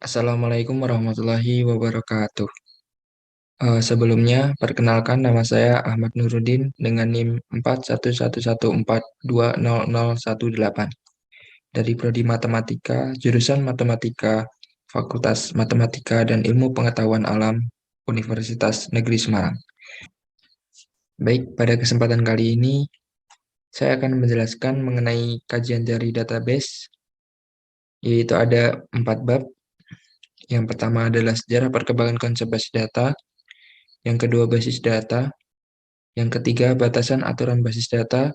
Assalamualaikum warahmatullahi wabarakatuh. Sebelumnya, perkenalkan nama saya Ahmad Nuruddin dengan NIM 4111420018 dari Prodi Matematika, jurusan Matematika, Fakultas Matematika dan Ilmu Pengetahuan Alam, Universitas Negeri Semarang. Baik, pada kesempatan kali ini, saya akan menjelaskan mengenai kajian dari database, yaitu ada 4 bab. Yang pertama adalah sejarah perkembangan konsep basis data, yang kedua basis data, yang ketiga batasan aturan basis data,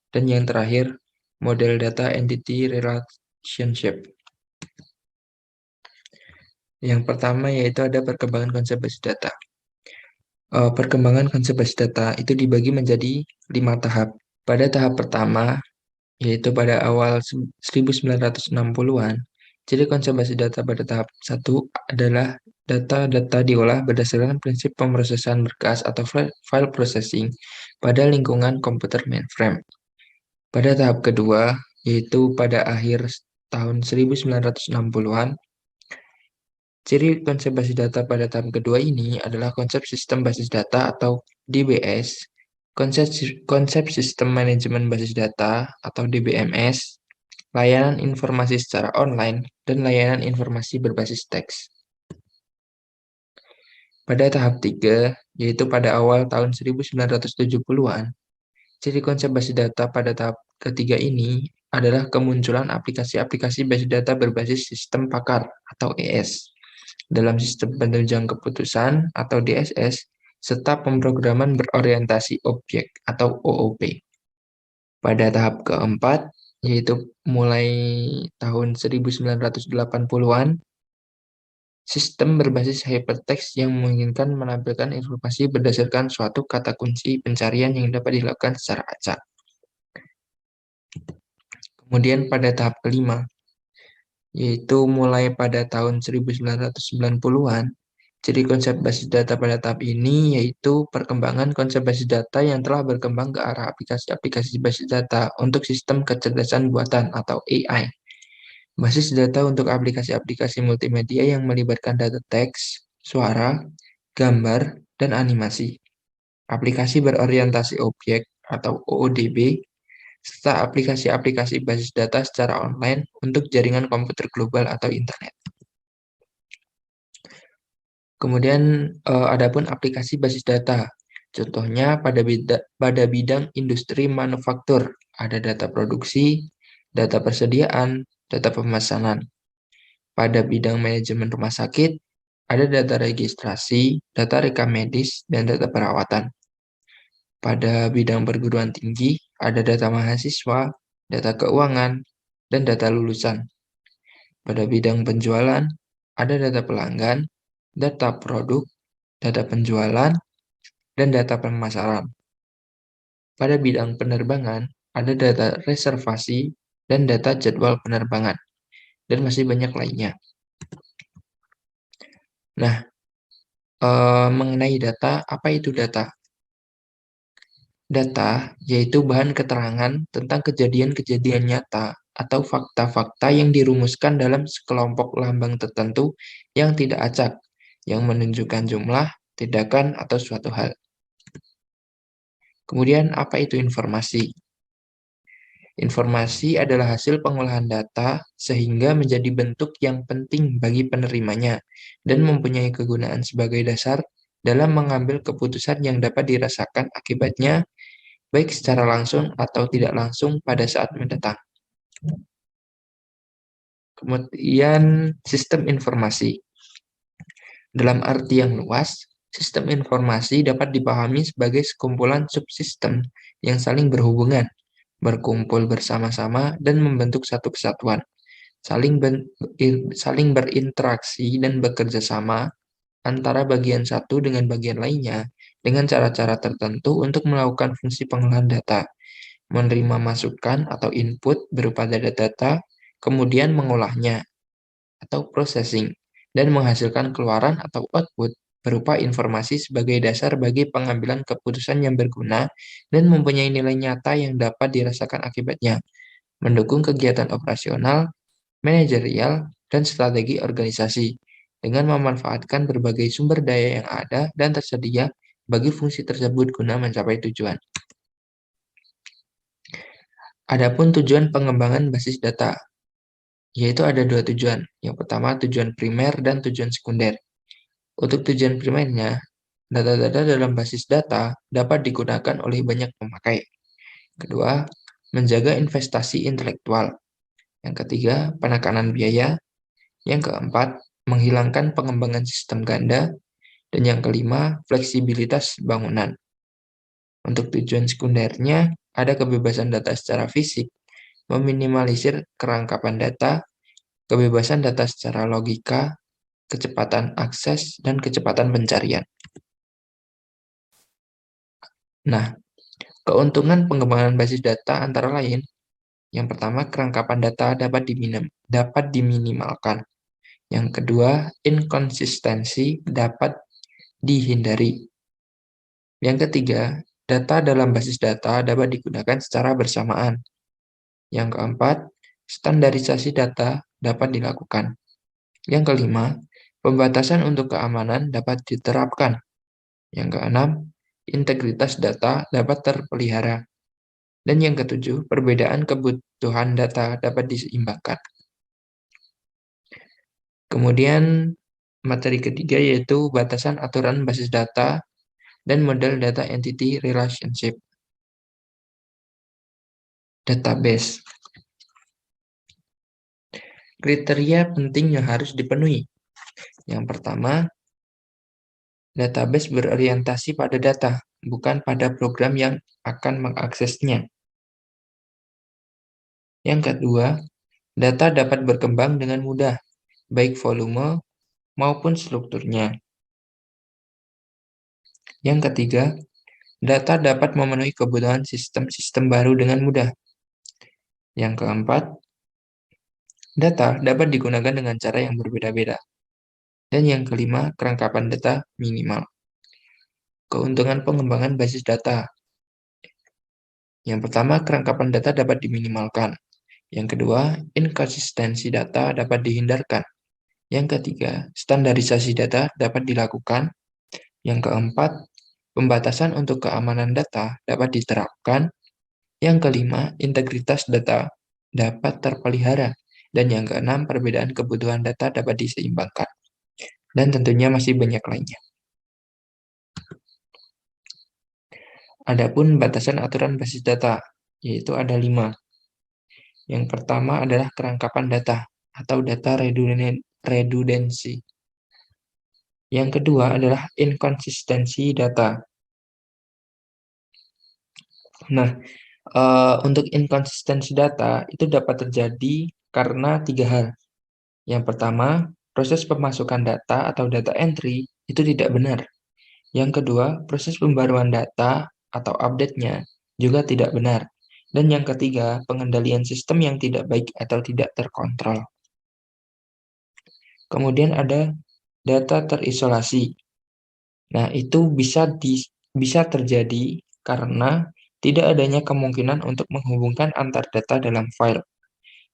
dan yang terakhir model data entity relationship. Yang pertama yaitu ada perkembangan konsep basis data. Perkembangan konsep basis data itu dibagi menjadi 5 tahap. Pada tahap pertama, yaitu pada awal 1960-an, jadi konsep basis data pada tahap 1 adalah data-data diolah berdasarkan prinsip pemrosesan berkas atau file processing pada lingkungan komputer mainframe. Pada tahap kedua, yaitu pada akhir tahun 1960-an, ciri konsep basis data pada tahap kedua ini adalah konsep sistem basis data atau DBS, konsep sistem manajemen basis data atau DBMS, layanan informasi secara online, dan layanan informasi berbasis teks. Pada tahap 3, yaitu pada awal tahun 1970-an, ciri konsep basis data pada tahap ketiga ini adalah kemunculan aplikasi-aplikasi basis data berbasis sistem pakar atau ES dalam sistem penunjang keputusan atau DSS serta pemrograman berorientasi objek atau OOP. Pada tahap keempat, yaitu mulai tahun 1980-an, sistem berbasis hypertext yang memungkinkan menampilkan informasi berdasarkan suatu kata kunci pencarian yang dapat dilakukan secara acak. Kemudian pada tahap kelima, yaitu mulai pada tahun 1990-an, jadi konsep basis data pada tahap ini yaitu perkembangan konsep basis data yang telah berkembang ke arah aplikasi-aplikasi basis data untuk sistem kecerdasan buatan atau AI. Basis data untuk aplikasi-aplikasi multimedia yang melibatkan data teks, suara, gambar, dan animasi. Aplikasi berorientasi objek atau OODB, serta aplikasi-aplikasi basis data secara online untuk jaringan komputer global atau internet. Kemudian adapun aplikasi basis data, contohnya pada bidang industri manufaktur, ada data produksi, data persediaan, data pemesanan. Pada bidang manajemen rumah sakit, ada data registrasi, data rekam medis, dan data perawatan. Pada bidang perguruan tinggi, ada data mahasiswa, data keuangan, dan data lulusan. Pada bidang penjualan, ada data pelanggan, data produk, data penjualan, dan data pemasaran. Pada bidang penerbangan, ada data reservasi dan data jadwal penerbangan, dan masih banyak lainnya. Nah, mengenai data, apa itu data? Data yaitu bahan keterangan tentang kejadian-kejadian nyata atau fakta-fakta yang dirumuskan dalam sekelompok lambang tertentu yang tidak acak, yang menunjukkan jumlah, tindakan, atau suatu hal. Kemudian, apa itu informasi? Informasi adalah hasil pengolahan data sehingga menjadi bentuk yang penting bagi penerimanya dan mempunyai kegunaan sebagai dasar dalam mengambil keputusan yang dapat dirasakan akibatnya baik secara langsung atau tidak langsung pada saat mendatang. Kemudian sistem informasi. Dalam arti yang luas, sistem informasi dapat dipahami sebagai sekumpulan subsistem yang saling berhubungan, berkumpul bersama-sama dan membentuk satu kesatuan, saling berinteraksi dan bekerja sama antara bagian satu dengan bagian lainnya dengan cara-cara tertentu untuk melakukan fungsi pengolahan data, menerima masukan atau input berupa data-data, kemudian mengolahnya atau processing, dan menghasilkan keluaran atau output berupa informasi sebagai dasar bagi pengambilan keputusan yang berguna dan mempunyai nilai nyata yang dapat dirasakan akibatnya, mendukung kegiatan operasional, manajerial, dan strategi organisasi dengan memanfaatkan berbagai sumber daya yang ada dan tersedia bagi fungsi tersebut guna mencapai tujuan. Adapun tujuan pengembangan basis data, yaitu ada dua tujuan. Yang pertama tujuan primer dan tujuan sekunder. Untuk tujuan primernya, data-data dalam basis data dapat digunakan oleh banyak pemakai. Kedua, menjaga investasi intelektual. Yang ketiga, penekanan biaya. Yang keempat, menghilangkan pengembangan sistem ganda. Dan yang kelima, fleksibilitas bangunan. Untuk tujuan sekundernya, ada kebebasan data secara fisik, meminimalisir kerangkapan data, kebebasan data secara logika, kecepatan akses, dan kecepatan pencarian. Nah, keuntungan pengembangan basis data antara lain, yang pertama, kerangkapan data dapat diminimalkan. Yang kedua, inkonsistensi dapat dihindari. Yang ketiga, data dalam basis data dapat digunakan secara bersamaan. Yang keempat, standarisasi data dapat dilakukan. Yang kelima, pembatasan untuk keamanan dapat diterapkan. Yang keenam, integritas data dapat terpelihara. Dan yang ketujuh, perbedaan kebutuhan data dapat diseimbangkan. Kemudian, materi ketiga yaitu batasan aturan basis data dan model data entity relationship. Database. Kriteria penting yang harus dipenuhi. Yang pertama, database berorientasi pada data, bukan pada program yang akan mengaksesnya. Yang kedua, data dapat berkembang dengan mudah, baik volume maupun strukturnya. Yang ketiga, data dapat memenuhi kebutuhan sistem-sistem baru dengan mudah. Yang keempat, data dapat digunakan dengan cara yang berbeda-beda. Dan yang kelima, kerangkapan data minimal. Keuntungan pengembangan basis data. Yang pertama, kerangkapan data dapat diminimalkan. Yang kedua, inkonsistensi data dapat dihindarkan. Yang ketiga, standarisasi data dapat dilakukan. Yang keempat, pembatasan untuk keamanan data dapat diterapkan. Yang kelima, integritas data dapat terpelihara. Dan yang keenam, perbedaan kebutuhan data dapat diseimbangkan. Dan tentunya masih banyak lainnya. Adapun batasan aturan basis data, yaitu ada 5. Yang pertama adalah kerangkapan data atau data redundancy. Yang kedua adalah inkonsistensi data. Nah, untuk inkonsistensi data itu dapat terjadi karena 3 hal. Yang pertama, proses pemasukan data atau data entry itu tidak benar. Yang kedua, proses pembaruan data atau update-nya juga tidak benar. Dan yang ketiga, pengendalian sistem yang tidak baik atau tidak terkontrol. Kemudian ada data terisolasi. Nah, itu bisa terjadi karena tidak adanya kemungkinan untuk menghubungkan antar data dalam file.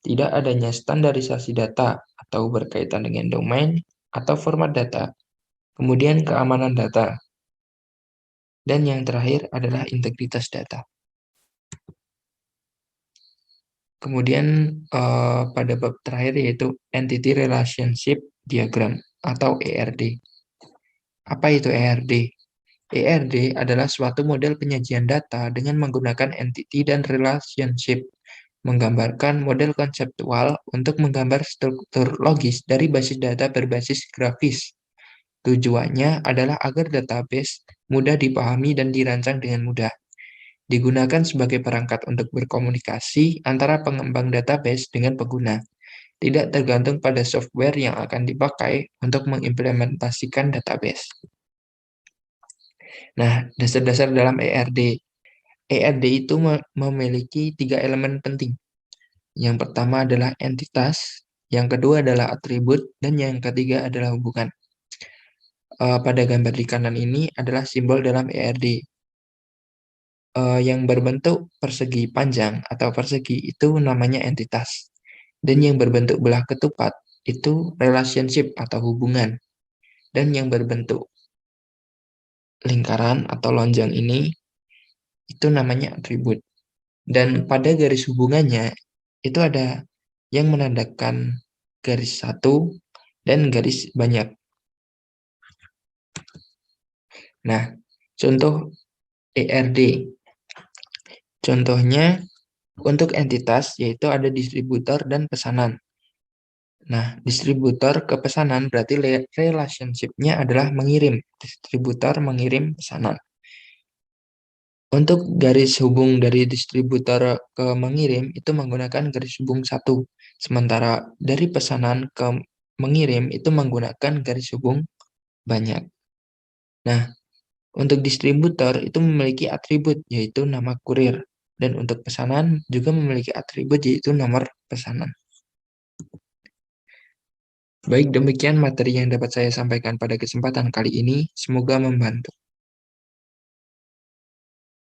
Tidak adanya standarisasi data atau berkaitan dengan domain atau format data. Kemudian keamanan data. Dan yang terakhir adalah integritas data. Kemudian pada bab terakhir yaitu Entity Relationship Diagram atau ERD. Apa itu ERD? ERD adalah suatu model penyajian data dengan menggunakan entity dan relationship, menggambarkan model konseptual untuk menggambar struktur logis dari basis data berbasis grafis. Tujuannya adalah agar database mudah dipahami dan dirancang dengan mudah. Digunakan sebagai perangkat untuk berkomunikasi antara pengembang database dengan pengguna, tidak tergantung pada software yang akan dipakai untuk mengimplementasikan database. Nah, dasar-dasar dalam ERD. ERD itu memiliki 3 elemen penting. Yang pertama adalah entitas, yang kedua adalah atribut, dan yang ketiga adalah hubungan. Pada gambar di kanan ini adalah simbol dalam ERD. Yang berbentuk persegi panjang atau persegi itu namanya entitas. Dan yang berbentuk belah ketupat itu relationship atau hubungan. Dan yang berbentuk lingkaran atau lonjong ini itu namanya atribut. Dan pada garis hubungannya itu ada yang menandakan garis satu dan garis banyak. Nah, contoh ERD. Contohnya untuk entitas yaitu ada distributor dan pesanan. Nah, distributor ke pesanan berarti relationship-nya adalah mengirim. Distributor mengirim pesanan. Untuk garis hubung dari distributor ke mengirim itu menggunakan garis hubung satu. Sementara dari pesanan ke mengirim itu menggunakan garis hubung banyak. Nah, untuk distributor itu memiliki atribut yaitu nama kurir. Dan untuk pesanan juga memiliki atribut yaitu nomor pesanan. Baik, demikian materi yang dapat saya sampaikan pada kesempatan kali ini. Semoga membantu.